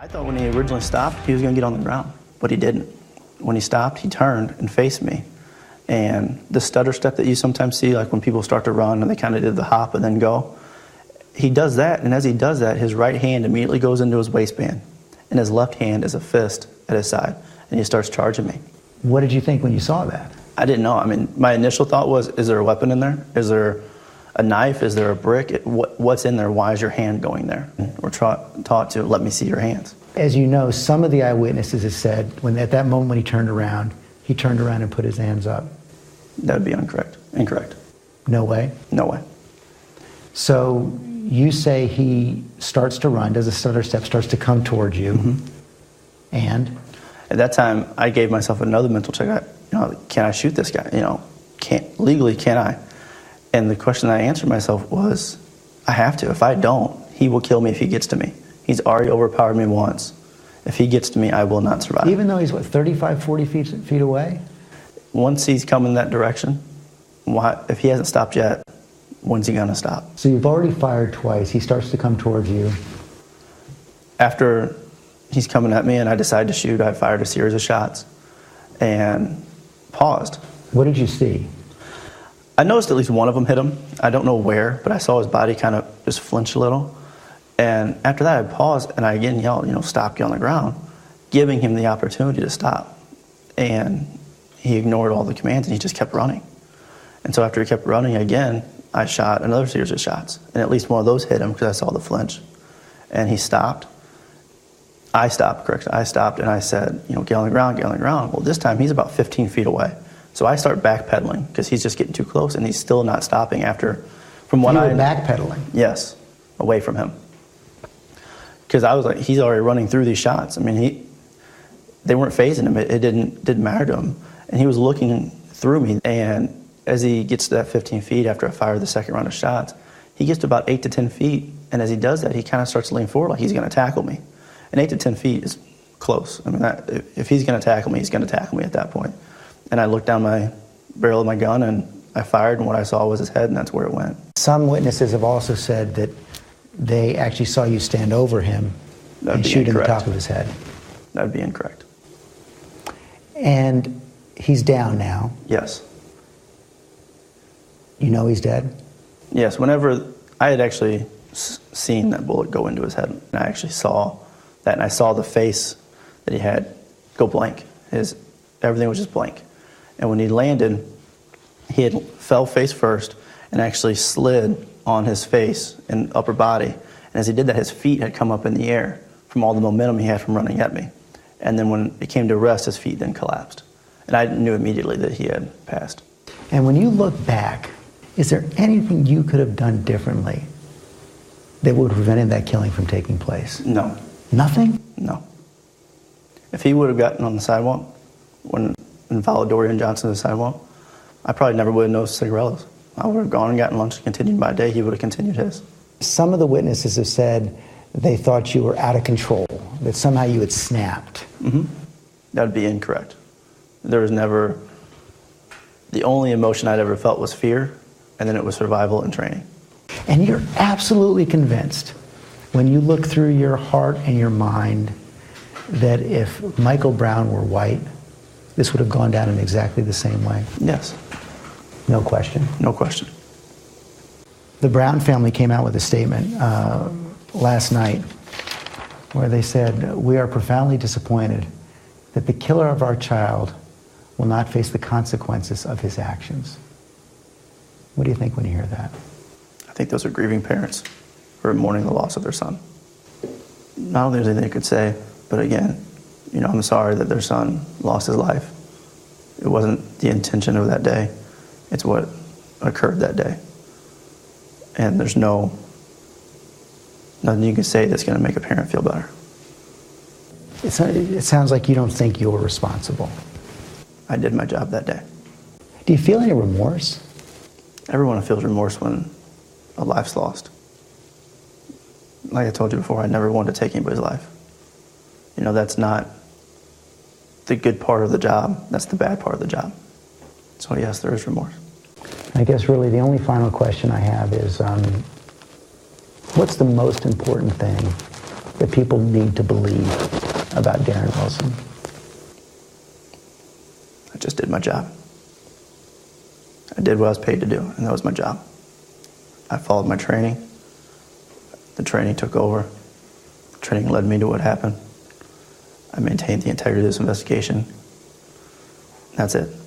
I thought when he originally stopped, he was going to get on the ground, but he didn't. When he stopped, he turned and faced me. And the stutter step that you sometimes see, like when people start to run and they kind of did the hop and then go, he does that, and as he does that, his right hand immediately goes into his waistband, and his left hand is a fist at his side, and he starts charging me. What did you think when you saw that? I didn't know. I mean, my initial thought was, is there a weapon in there? Is there a knife? Is there a brick? What's in there? Why is your hand going there? We're taught to let me see your hands. As you know, some of the eyewitnesses have said at that moment when he turned around and put his hands up. That would be incorrect. No way? No way. So you say he starts to run, does a stutter step, starts to come towards you, and? At that time, I gave myself another mental check. Can I shoot this guy? Legally, can I? And the question I answered myself was, I have to. If I don't, he will kill me if he gets to me. He's already overpowered me once. If he gets to me, I will not survive. Even though he's, 35, 40 feet away? Once he's come in that direction, if he hasn't stopped yet, when's he going to stop? So you've already fired twice. He starts to come towards you. After he's coming at me and I decide to shoot, I fired a series of shots and paused. What did you see? I noticed at least one of them hit him. I don't know where, but I saw his body kind of just flinch a little. And after that, I paused and I again yelled, stop, get on the ground, giving him the opportunity to stop. And he ignored all the commands and he just kept running. And so after he kept running again, I shot another series of shots. And at least one of those hit him because I saw the flinch. And he stopped. I stopped and I said, get on the ground, get on the ground. Well, this time he's about 15 feet away. So I start backpedaling because he's just getting too close and he's still not stopping after, from what you were backpedaling? Yes, away from him. Because I was like, he's already running through these shots. I mean, they weren't phasing him. It didn't matter to him. And he was looking through me. And as he gets to that 15 feet after I fired the second round of shots, he gets to about 8 to 10 feet. And as he does that, he kind of starts to lean forward like he's going to tackle me. And 8 to 10 feet is close. I mean, if he's going to tackle me, he's going to tackle me at that point. And I looked down my barrel of my gun and I fired, and what I saw was his head, and that's where it went. Some witnesses have also said that they actually saw you stand over him and shoot in the top of his head. That would be incorrect. And he's down now. Yes. You know he's dead? Yes. Whenever I had actually seen that bullet go into his head, and I actually saw that, and I saw the face that he had go blank. Everything was just blank. And when he landed, he had fell face first and actually slid on his face and upper body. And as he did that, his feet had come up in the air from all the momentum he had from running at me. And then when it came to rest, his feet then collapsed. And I knew immediately that he had passed. And when you look back, is there anything you could have done differently that would have prevented that killing from taking place? No. Nothing? No. If he would have gotten on the sidewalk and followed Dorian Johnson to the sidewalk, I probably never would have noticed cigarillos. I would have gone and gotten lunch and continued my day. He would have continued his. Some of the witnesses have said they thought you were out of control, that somehow you had snapped. That would be incorrect. There was never, the only emotion I'd ever felt was fear, and then it was survival and training. And you're absolutely convinced, when you look through your heart and your mind, that if Michael Brown were white, this would have gone down in exactly the same way? Yes. No question? No question. The Brown family came out with a statement last night where they said, "We are profoundly disappointed that the killer of our child will not face the consequences of his actions." What do you think when you hear that? I think those are grieving parents who are mourning the loss of their son. Not only is there anything they could say, but again, I'm sorry that their son lost his life. It wasn't the intention of that day. It's what occurred that day. And there's nothing you can say that's going to make a parent feel better. It sounds like you don't think you're responsible. I did my job that day. Do you feel any remorse? Everyone feels remorse when a life's lost. Like I told you before, I never wanted to take anybody's life. That's not the good part of the job. That's the bad part of the job. So yes, there is remorse. I guess really the only final question I have is, what's the most important thing that people need to believe about Darren Wilson? I just did my job. I did what I was paid to do, and that was my job. I followed my training. The training took over. The training led me to what happened. I maintained the integrity of this investigation. That's it.